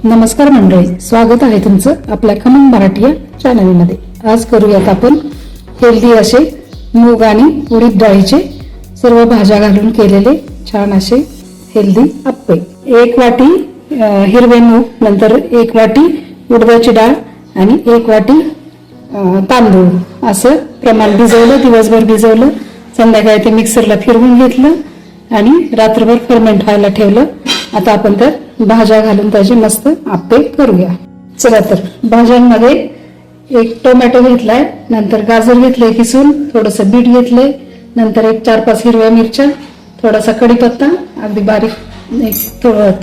नमस्कार मंडळी, स्वागत आहे तुमचं आपल्या खमंग मराठी या चॅनलमध्ये। आज करूयात आपण हेल्दी असे मूग आणि उडीद डाळीचे सर्व भाज्या घालून केलेले छान असे हेल्दी अप्पे। 1 वाटी हिरवे मूग, नंतर 1 वाटी उडदाची डाळ आणि 1 वाटी तांदूळ असं प्रमाण भिजवलं, दिवसभर भिजवलं, संध्याकाळी ते मिक्सरला फिरवून घेतलं आणि रात्रभर फर्मेंट व्हायला ठेवलं। आता आपण तर भाज्या घालून त्याचे मस्त अप्पे करूया। चला तर भाज्यांमध्ये 1 टोमॅटो घेतलाय, नंतर गाजर घेतले किसून, थोडंसं बीट घेतले, नंतर 4-5 हिरव्या मिरच्या, थोडासा कढीपत्ता अगदी बारीक,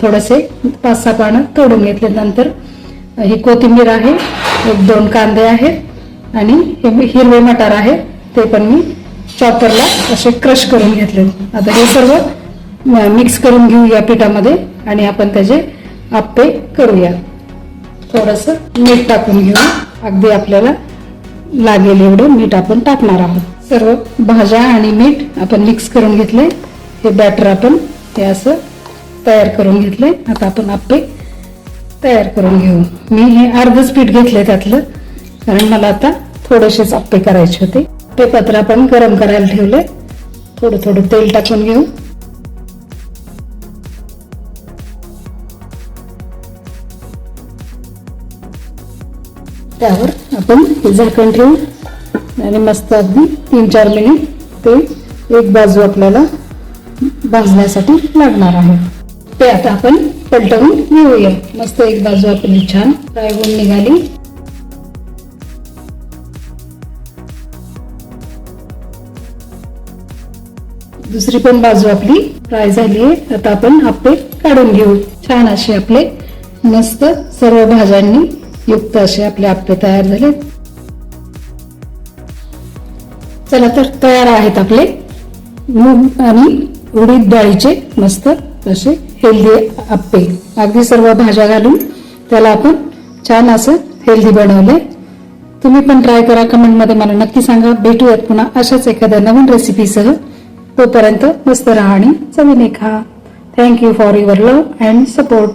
थोडेसे 5-6 पानं तोडून घेतले, नंतर ही कोथिंबीर आहे, 1-2 कांदे आहेत आणि हे हिरवे मटार आहे, ते पण मी चॉपरला असे क्रश करून घेतले। आता हे सर्व मिक्स करून घेऊ या पिठामध्ये आणि आपण त्याचे अप्पे करूया। थोडंसं मीठ टाकून घेऊ, अगदी आपल्याला लागेल एवढं मीठ आपण टाकणार आहोत। सर्व भाज्या आणि मीठ आपण मिक्स करून घेतले, हे बॅटर आपण हे असं तयार करून घेतले। आता आपण अप्पे तयार करून घेऊ। मी हे अर्धच पीठ घेतले त्यातलं, कारण मला आता थोडेसेच अप्पे करायचे होते। ते पात्र आपण गरम करायला ठेवले, थोडं थोडं तेल टाकून घेऊ। त्यावर आपण हे झाकण ठेवू आणि मस्त अगदी 3-4 मिनिट ते एक बाजू आपल्याला भाजण्यासाठी लागणार आहे। ते आता आपण पलटवून घेऊया। मस्त एक बाजू आपली छान फ्राय होऊन निघाली। दुसरी पण बाजू आपली फ्राय झाली आहे। आता आपण अप्पे काढून घेऊ। छान असे आपले मस्त सर्व भाज्यांनी युक्त असे आपले अप्पे तयार झाले। चला तर तयार आहेत आपले मूग आणि उडीद डाळीचे मस्त असे हेल्दी अप्पे। अगदी सर्व भाज्या घालून त्याला आपण छान असं हेल्दी बनवले। तुम्ही पण ट्राय करा, कमेंट मध्ये मला नक्की सांगा। भेटूयात पुन्हा अशाच एखाद्या नवीन रेसिपीसह। तोपर्यंत मस्त राहा आणि चवीने खा। Thank you for your love and support.